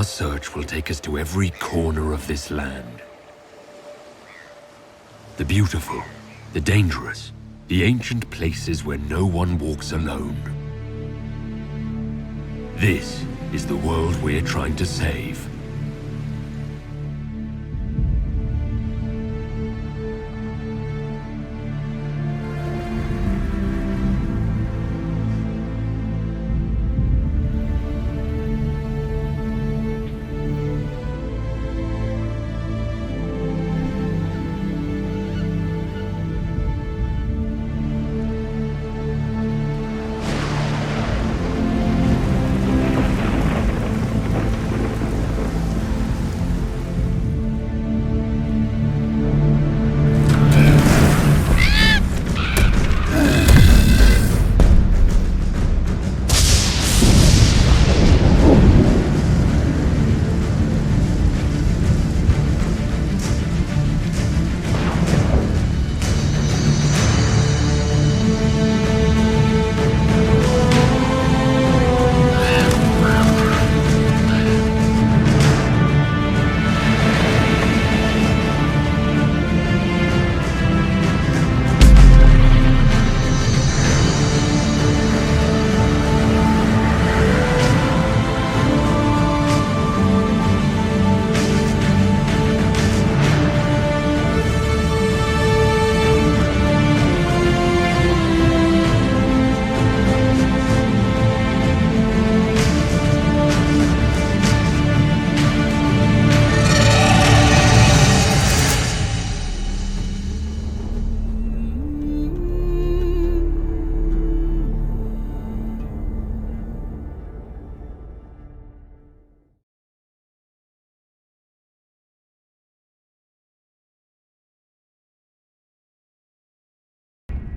Our search will take us to every corner of this land. The beautiful, the dangerous, the ancient places where no one walks alone. This is the world we're trying to save.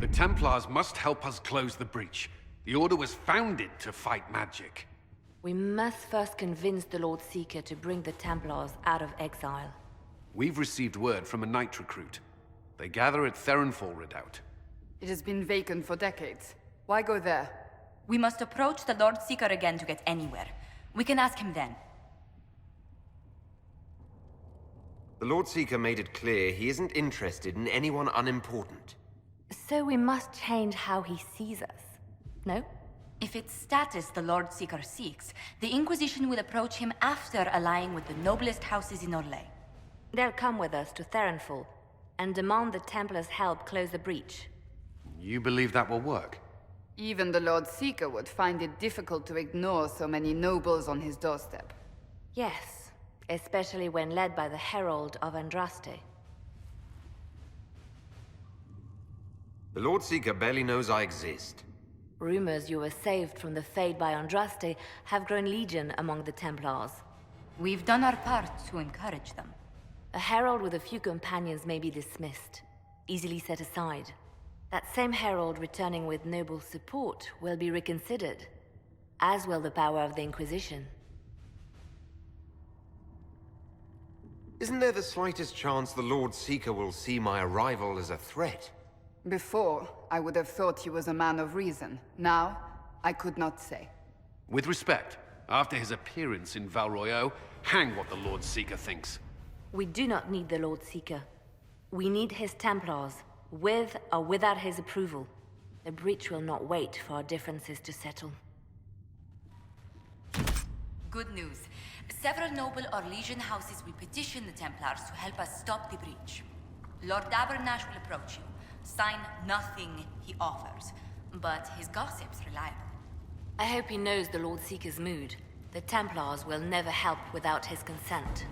The Templars must help us close the breach. The Order was founded to fight magic. We must first convince the Lord Seeker to bring the Templars out of exile. We've received word from a knight recruit. They gather at Therinfal Redoubt. It has been vacant for decades. Why go there? We must approach the Lord Seeker again to get anywhere. We can ask him then. The Lord Seeker made it clear he isn't interested in anyone unimportant. So we must change how he sees us, no? If it's status the Lord Seeker seeks, the Inquisition will approach him after allying with the noblest houses in Orlais. They'll come with us to Therinfal and demand the Templars' help close the breach. You believe that will work? Even the Lord Seeker would find it difficult to ignore so many nobles on his doorstep. Yes, especially when led by the Herald of Andraste. The Lord Seeker barely knows I exist. Rumors you were saved from the fate by Andraste have grown legion among the Templars. We've done our part to encourage them. A herald with a few companions may be dismissed, easily set aside. That same herald returning with noble support will be reconsidered, as will the power of the Inquisition. Isn't there the slightest chance the Lord Seeker will see my arrival as a threat? Before, I would have thought he was a man of reason. Now, I could not say. With respect, after his appearance in Val Royeaux, hang what the Lord Seeker thinks. We do not need the Lord Seeker. We need his Templars, with or without his approval. The breach will not wait for our differences to settle. Good news. Several noble or legion houses will petition the Templars to help us stop the breach. Lord Dabernash will approach you. Sign nothing he offers, but his gossip's reliable. I hope he knows the Lord Seeker's mood. The Templars will never help without his consent.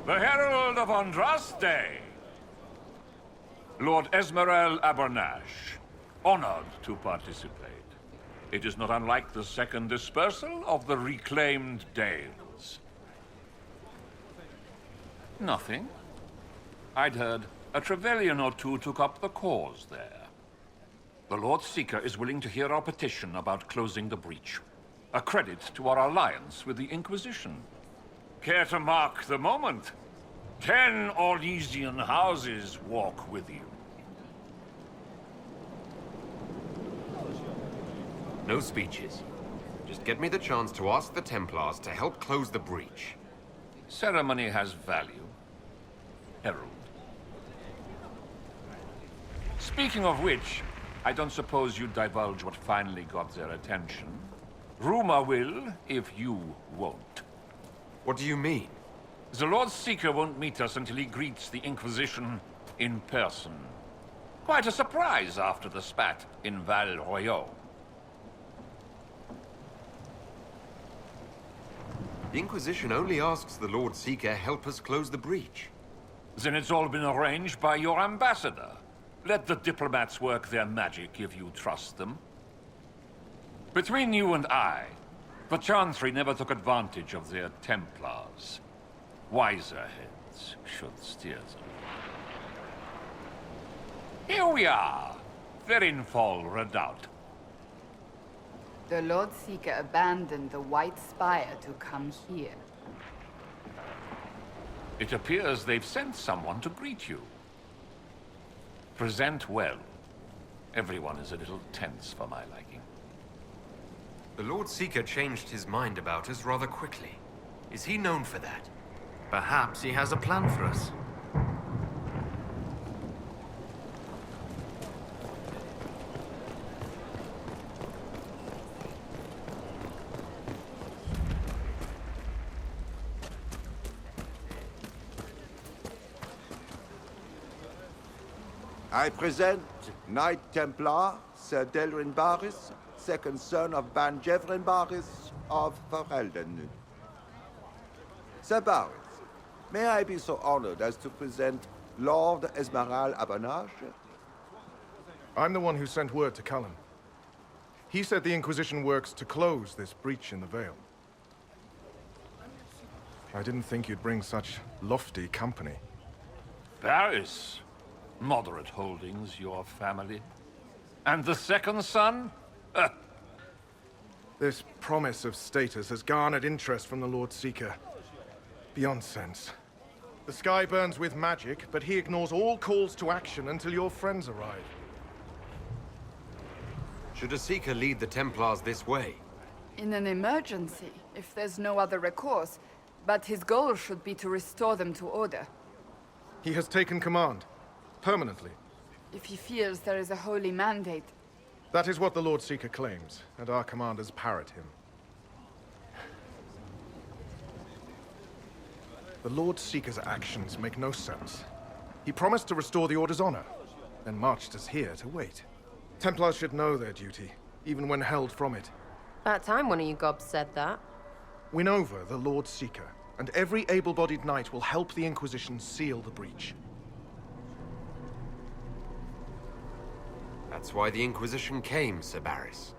The Herald of Andraste! Lord Esmerel Abernash, honored to participate. It is not unlike the second dispersal of the reclaimed Dales. Nothing. I'd heard a Trevelyan or two took up the cause there. The Lord Seeker is willing to hear our petition about closing the breach. A credit to our alliance with the Inquisition. Care to mark the moment? 10 Orlesian houses walk with you. No speeches. Just get me the chance to ask the Templars to help close the breach. Ceremony has value. Herald. Speaking of which, I don't suppose you'd divulge what finally got their attention. Rumor will, if you won't. What do you mean? The Lord Seeker won't meet us until he greets the Inquisition in person. Quite a surprise after the spat in Val Royeaux. The Inquisition only asks the Lord Seeker help us close the breach. Then it's all been arranged by your ambassador. Let the diplomats work their magic if you trust them. Between you and I, the Chantry never took advantage of their Templars. Wiser heads should steer them. Here we are, Therinfal Redoubt. The Lord Seeker abandoned the White Spire to come here. It appears they've sent someone to greet you. Present well. Everyone is a little tense for my liking. The Lord Seeker changed his mind about us rather quickly. Is he known for that? Perhaps he has a plan for us. I present Knight Templar, Sir Delrin Barris, second son of Ban Jevrin Barris of Ferelden. Sir Barris, may I be so honored as to present Lord Esmeralda Abanage? I'm the one who sent word to Cullen. He said the Inquisition works to close this breach in the Vale. I didn't think you'd bring such lofty company. Barris. Moderate holdings, your family. And the second son? This promise of status has garnered interest from the Lord Seeker. Beyond sense. The sky burns with magic, but he ignores all calls to action until your friends arrive. Should a Seeker lead the Templars this way? In an emergency, if there's no other recourse. But his goal should be to restore them to order. He has taken command. Permanently. If he feels there is a holy mandate. That is what the Lord Seeker claims, and our commanders parrot him. The Lord Seeker's actions make no sense. He promised to restore the Order's honor, then marched us here to wait. Templars should know their duty, even when held from it. About time one of you gobs said that. Win over the Lord Seeker, and every able-bodied knight will help the Inquisition seal the breach. That's why the Inquisition came, Sir Barris.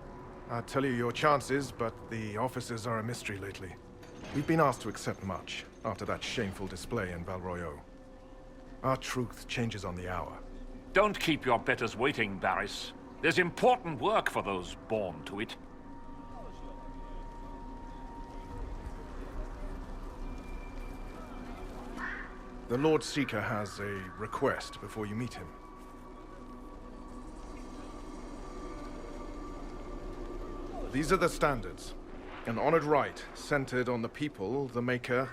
I'd tell you your chances, but the officers are a mystery lately. We've been asked to accept much, after that shameful display in Val Royeaux. Our truth changes on the hour. Don't keep your betters waiting, Barris. There's important work for those born to it. The Lord Seeker has a request before you meet him. These are the standards. An honored right, centered on the people, the Maker,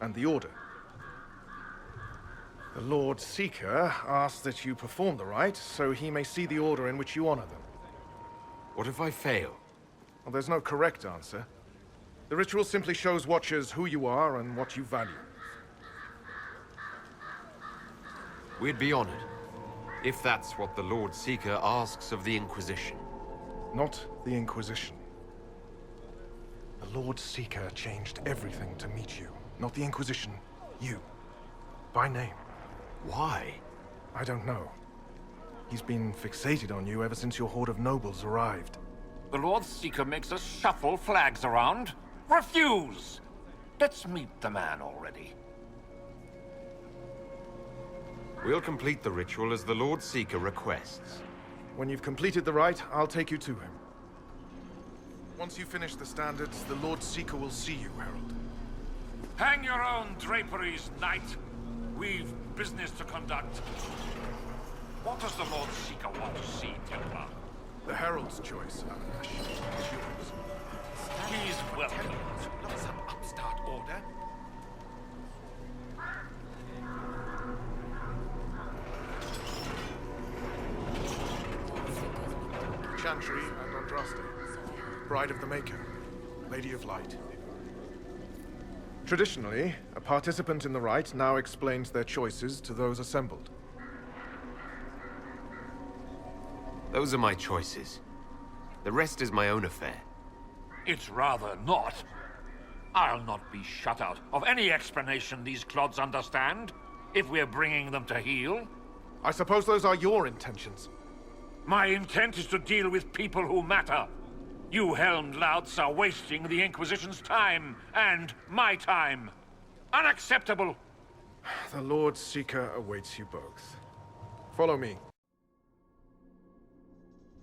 and the Order. The Lord Seeker asks that you perform the rite, so he may see the order in which you honor them. What if I fail? Well, there's no correct answer. The ritual simply shows Watchers who you are and what you value. We'd be honored, if that's what the Lord Seeker asks of the Inquisition. Not the Inquisition. The Lord Seeker changed everything to meet you. Not the Inquisition. You. By name. Why? I don't know. He's been fixated on you ever since your horde of nobles arrived. The Lord Seeker makes us shuffle flags around. Refuse! Let's meet the man already. We'll complete the ritual as the Lord Seeker requests. When you've completed the rite, I'll take you to him. Once you finish the standards, the Lord Seeker will see you, Herald. Hang your own draperies, knight. We've business to conduct. What does the Lord Seeker want to see, Templar? The Herald's choice, Avinash. It's yours. He's welcome. Not some upstart order. Chantry and Andraste. Bride of the Maker. Lady of Light. Traditionally, a participant in the rite now explains their choices to those assembled. Those are my choices. The rest is my own affair. It's rather not. I'll not be shut out of any explanation these clods understand, if we're bringing them to heel. I suppose those are your intentions. My intent is to deal with people who matter. You helmed louts are wasting the Inquisition's time, and my time. Unacceptable! The Lord Seeker awaits you both. Follow me.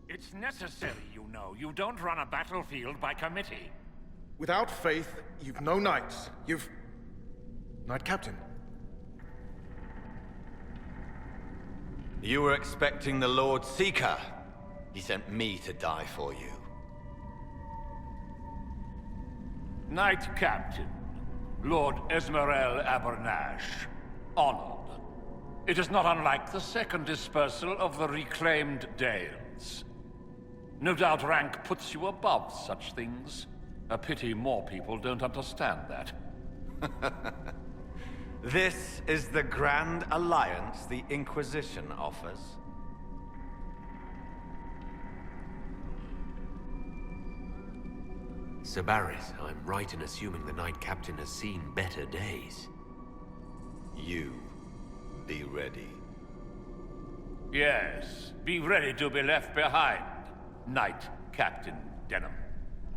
It's necessary, you know. You don't run a battlefield by committee. Without faith, you've no knights. You've... Knight Captain. You were expecting the Lord Seeker. He sent me to die for you. Knight Captain, Lord Esmerel Abernash. Honored. It is not unlike the second dispersal of the reclaimed Dales. No doubt rank puts you above such things. A pity more people don't understand that. This is the grand alliance the Inquisition offers. Sir Barris, I'm right in assuming the Knight Captain has seen better days. You be ready. Yes, be ready to be left behind, Knight Captain Denham.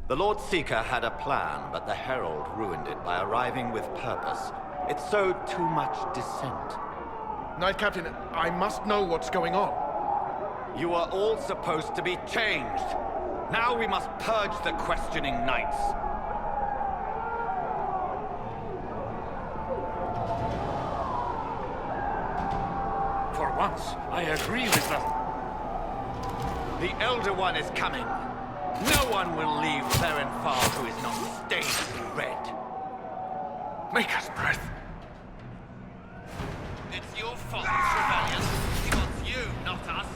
The Lord Seeker had a plan, but the Herald ruined it by arriving with purpose. It sowed too much dissent. Knight Captain, I must know what's going on. You are all supposed to be changed. Now we must purge the questioning knights. For once, I agree with them. The Elder One is coming. No one will leave Therinfal who is not stained with red. Maker's breath. It's your fault, rebellion. He wants you, not us.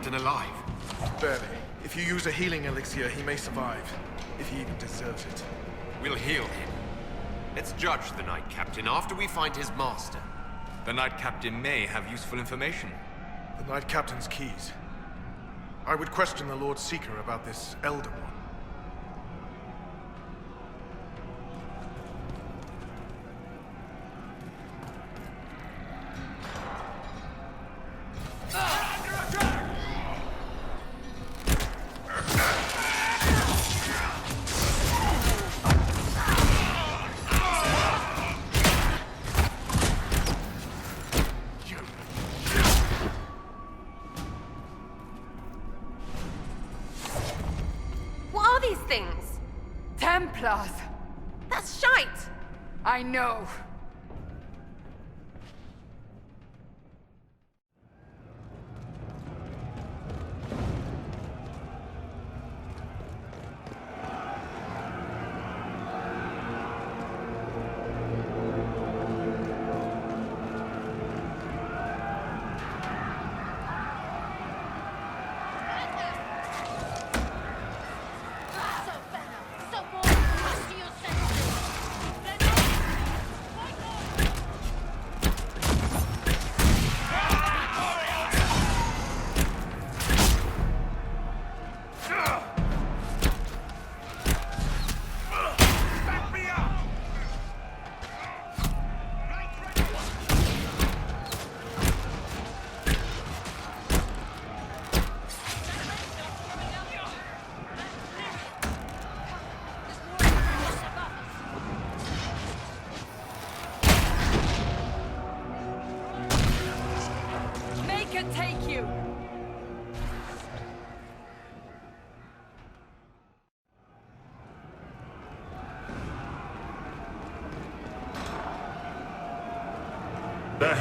Alive? Barely. If you use a healing elixir, he may survive. If he even deserves it. We'll heal him. Let's judge the Knight Captain after we find his master. The Knight Captain may have useful information. The Knight Captain's keys. I would question the Lord Seeker about this Elder One. Templars! That's shite! I know.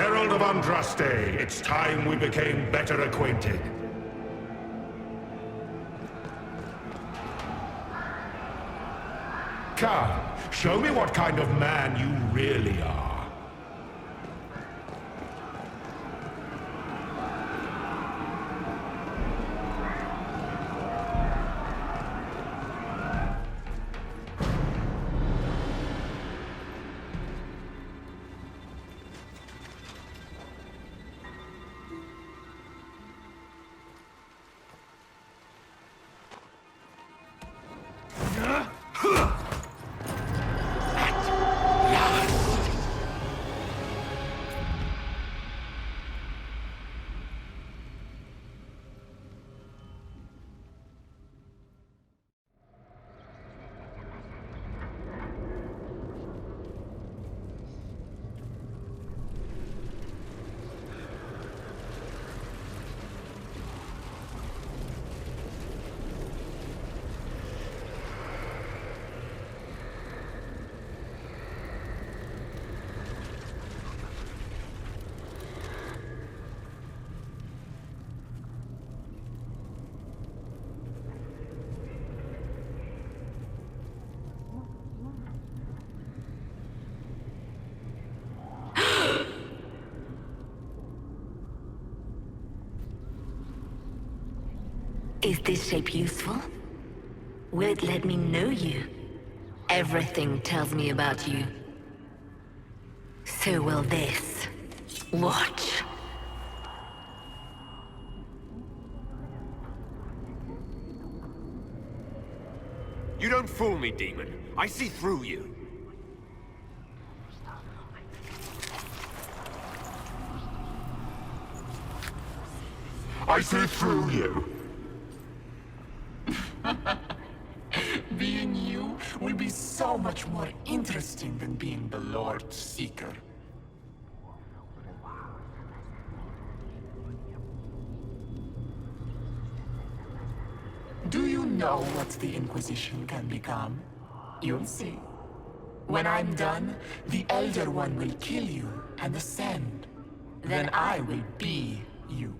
Herald of Andraste, it's time we became better acquainted. Come, show me what kind of man you really are. Is this shape useful? Will it let me know you? Everything tells me about you. So will this. Watch. You don't fool me, demon. I see through you. I see through you. Being you will be so much more interesting than being the Lord Seeker. Do you know what the Inquisition can become? You'll see. When I'm done, the Elder One will kill you and ascend. Then I will be you.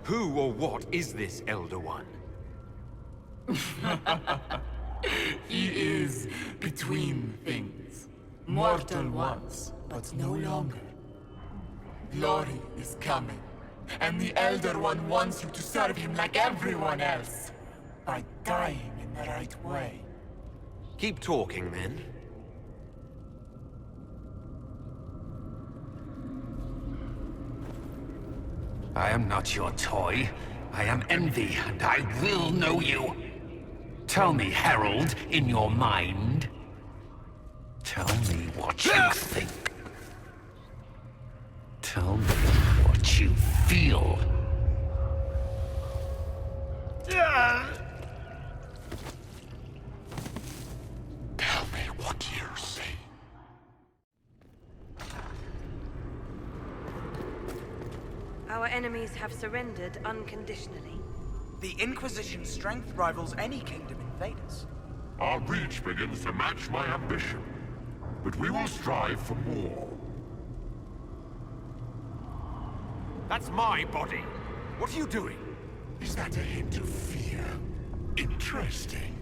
Who or what is this Elder One? He is between things. Mortal once, but no longer. Glory is coming, and the Elder One wants you to serve him like everyone else, by dying in the right way. Keep talking, then. I am not your toy. I am Envy, and I will know you. Tell me, Herald, in your mind. Tell me what you think. Tell me what you feel. Tell me what you see. Our enemies have surrendered unconditionally. The Inquisition's strength rivals any kingdom invaders. Our reach begins to match my ambition, but we will strive for more. That's my body. What are you doing? Is that a hint of fear? Interesting.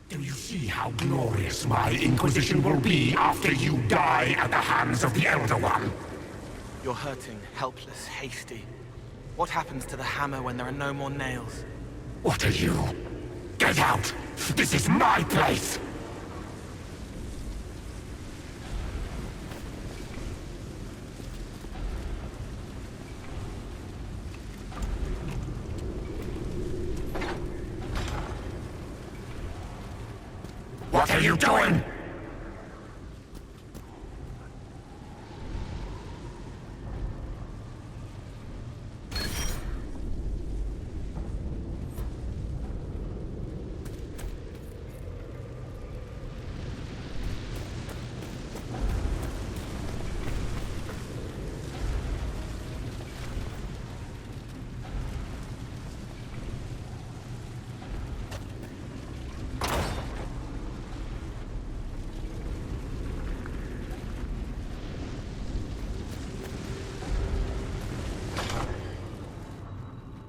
Do you see how glorious my Inquisition will be after you die at the hands of the Elder One? You're hurting, helpless, hasty. What happens to the hammer when there are no more nails? What are you? Get out! This is my place! What are you doing?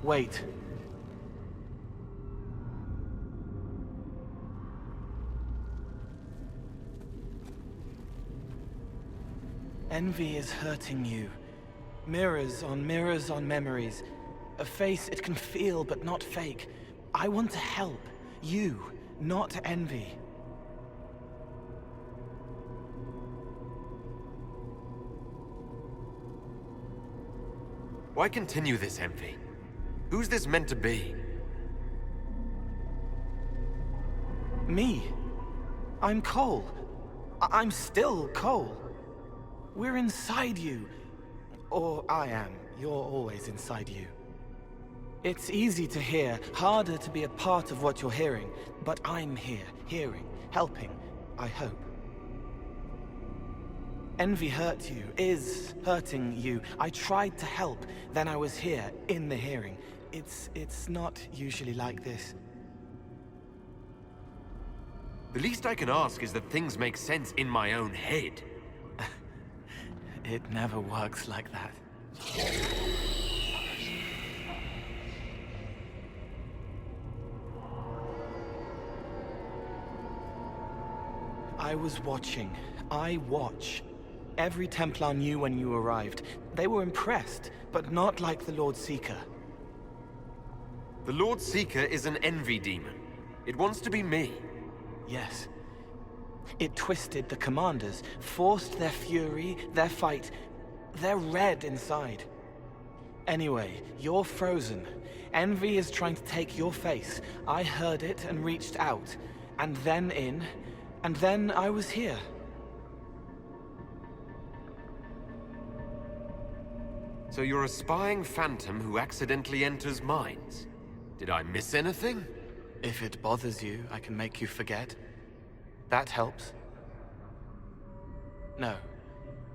Wait. Envy is hurting you. Mirrors on memories. A face it can feel but not fake. I want to help. You, not envy. Why continue this envy? Who's this meant to be? Me. I'm Cole. I'm still Cole. We're inside you. Or I am. You're always inside you. It's easy to hear, harder to be a part of what you're hearing. But I'm here, hearing, helping, I hope. Envy hurt you, is hurting you. I tried to help, then I was here, in the hearing. It's not usually like this. The least I can ask is that things make sense in my own head. It never works like that. I was watching. I watch. Every Templar knew when you arrived. They were impressed, but not like the Lord Seeker. The Lord Seeker is an envy demon. It wants to be me. Yes. It twisted the commanders, forced their fury, their fight. They're red inside. Anyway, you're frozen. Envy is trying to take your face. I heard it and reached out. And then in. And then I was here. So you're a spying phantom who accidentally enters minds. Did I miss anything? If it bothers you, I can make you forget. That helps. No.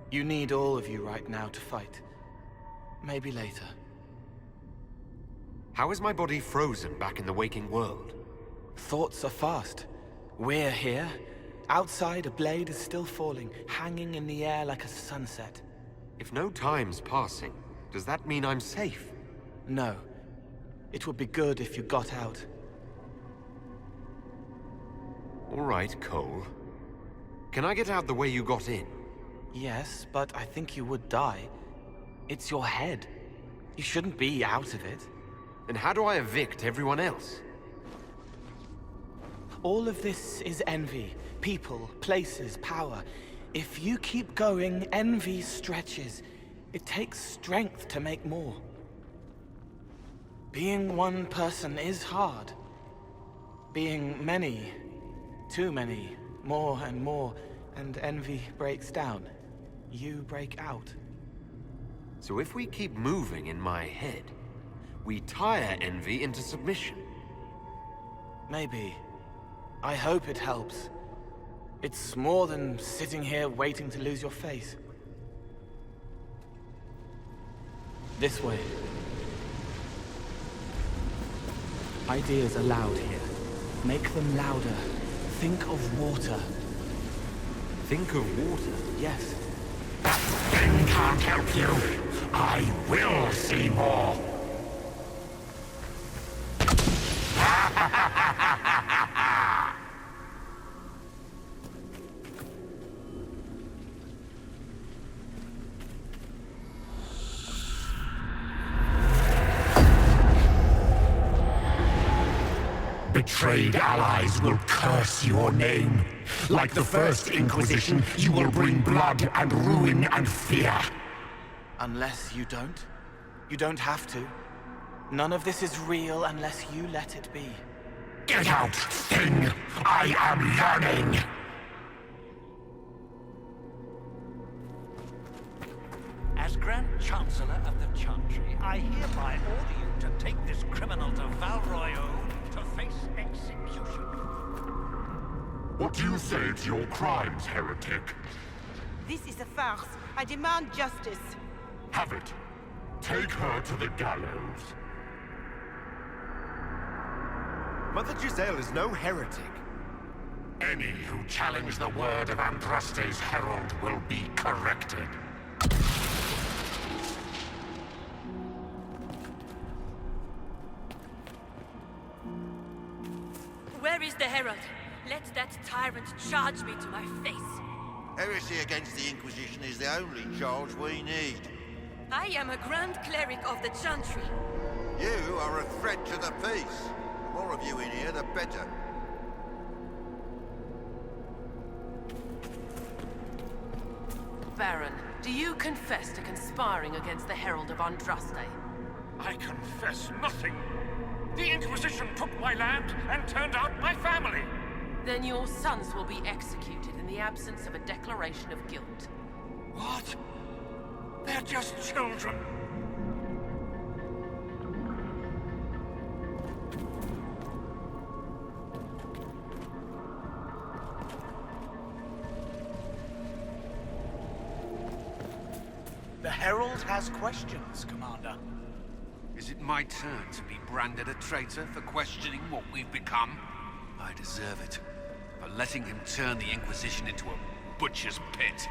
You need all of you right now to fight. Maybe later. How is my body frozen back in the waking world? Thoughts are fast. We're here. Outside, a blade is still falling, hanging in the air like a sunset. If no time's passing, does that mean I'm safe? No. It would be good if you got out. All right, Cole. Can I get out the way you got in? Yes, but I think you would die. It's your head. You shouldn't be out of it. Then how do I evict everyone else? All of this is envy. People, places, power. If you keep going, envy stretches. It takes strength to make more. Being one person is hard. Being many, too many, more and more, and envy breaks down. You break out. So if we keep moving in my head, we tire envy into submission. Maybe. I hope it helps. It's more than sitting here waiting to lose your face. This way. Ideas are loud here. Make them louder. Think of water. Think of water? Yes. That thing can't help you. I will see more. Betrayed allies will curse your name. Like the first Inquisition, you will bring blood and ruin and fear. Unless you don't. You don't have to. None of this is real unless you let it be. Get out, thing! I am yearning! As Grand Chancellor of the Chantry, I hereby order you to take this criminal to Val Royeaux to face execution. What do you say to your crimes, heretic? This is a farce. I demand justice. Have it. Take her to the gallows. Mother Giselle is no heretic. Any who challenge the word of Andraste's herald will be corrected. Herald, let that tyrant charge me to my face. Heresy against the Inquisition is the only charge we need. I am a Grand Cleric of the Chantry. You are a threat to the peace. The more of you in here, the better. Baron, do you confess to conspiring against the Herald of Andraste? I confess nothing. The Inquisition took my land and turned out my family. Then your sons will be executed in the absence of a declaration of guilt. What? They're just children. The Herald has questions, Commander. Is it my turn to be branded a traitor for questioning what we've become? I deserve it. For letting him turn the Inquisition into a butcher's pit.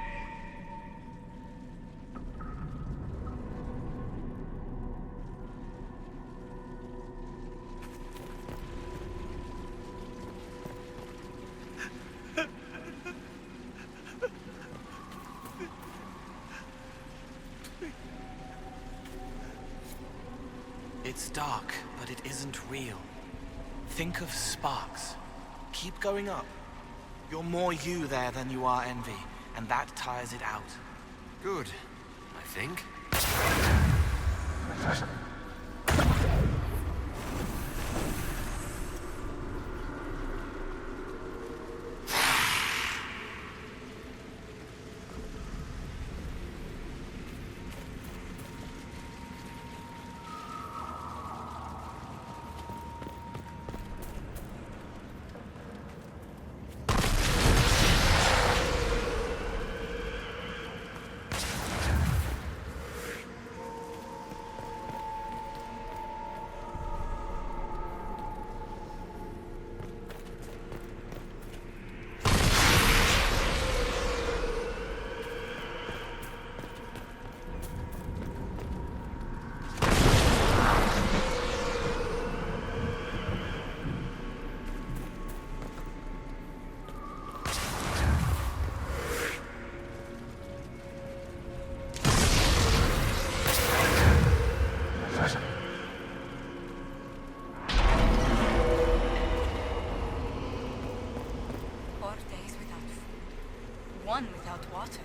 It's dark, but it isn't real. Think of sparks. Keep going up. You're more you there than you are envy, and that tires it out. Good, I think. Without water.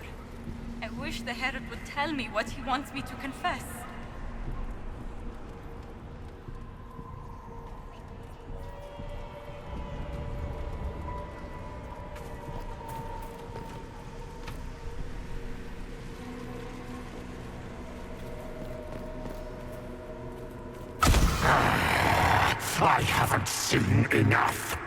I wish the Herald would tell me what he wants me to confess. I haven't seen enough.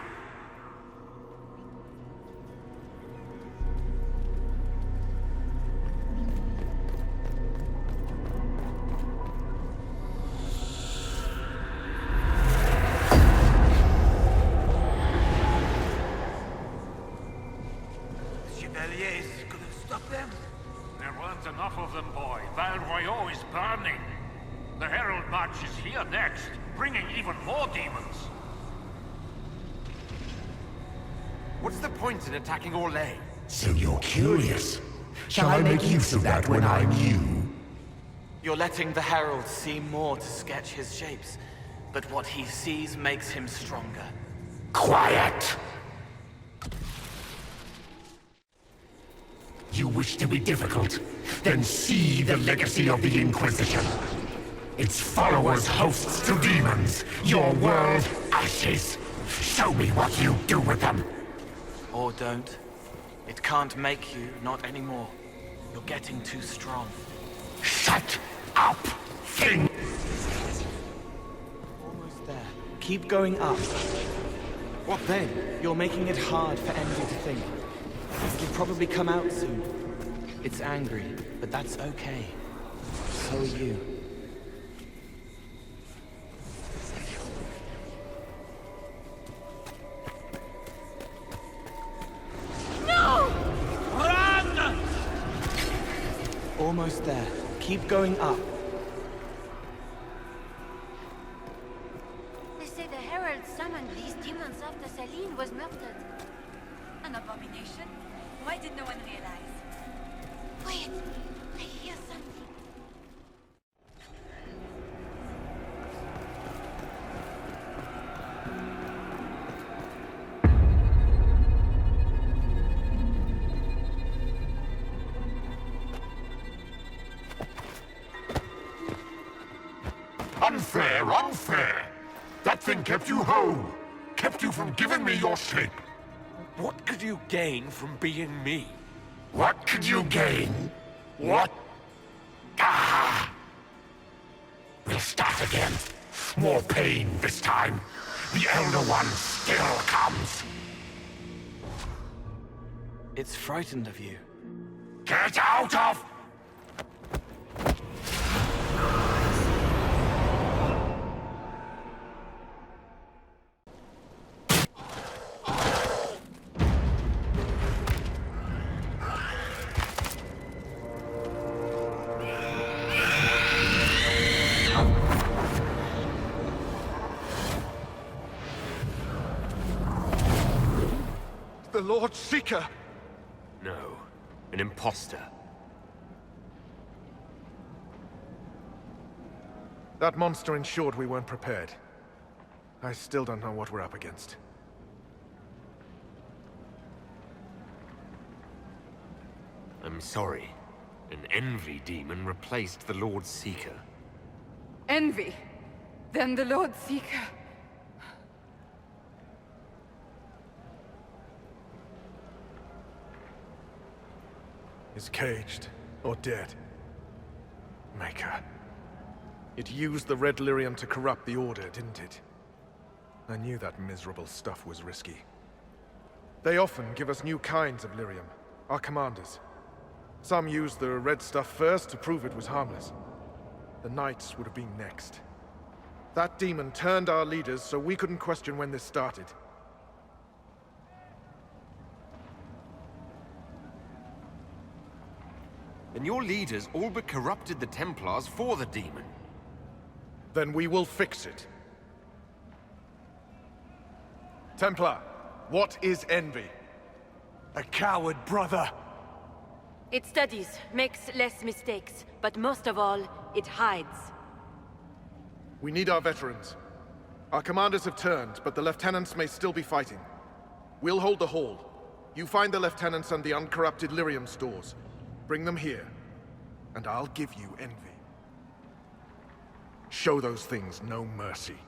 In attacking Orlais. So you're curious. Shall I make use of that when I'm you? You're letting the Herald see more to sketch his shapes, but what he sees makes him stronger. Quiet! You wish to be difficult? Then see the legacy of the Inquisition. Its followers hosts to demons, your world ashes. Show me what you do with them. Or don't. It can't make you, not anymore. You're getting too strong. Shut up, thing! Almost there. Keep going up. What then? You're making it hard for Envy to think. It'll probably come out soon. It's angry, but that's okay. So are you. Almost there. Keep going up. They say the Herald summoned these demons after Celine was murdered. An abomination? Why did no one realize? Wait, I hear something. Unfair, unfair! That thing kept you whole! Kept you from giving me your shape! What could you gain from being me? What could you gain? What? Ah! We'll start again. More pain this time. The Elder One still comes. It's frightened of you. Get out of... The Lord Seeker! No, an imposter. That monster ensured we weren't prepared. I still don't know what we're up against. I'm sorry. An envy demon replaced the Lord Seeker. Envy? Then the Lord Seeker. Is caged or dead. Maker. It used the red lyrium to corrupt the Order, didn't it? I knew that miserable stuff was risky. They often give us new kinds of lyrium, our commanders. Some used the red stuff first to prove it was harmless. The Knights would have been next. That demon turned our leaders so we couldn't question when this started. And your leaders all but corrupted the Templars for the demon. Then we will fix it. Templar, what is envy? A coward, brother. It studies, makes less mistakes, but most of all, it hides. We need our veterans. Our commanders have turned, but the lieutenants may still be fighting. We'll hold the hall. You find the lieutenants and the uncorrupted lyrium stores. Bring them here, and I'll give you envy. Show those things no mercy.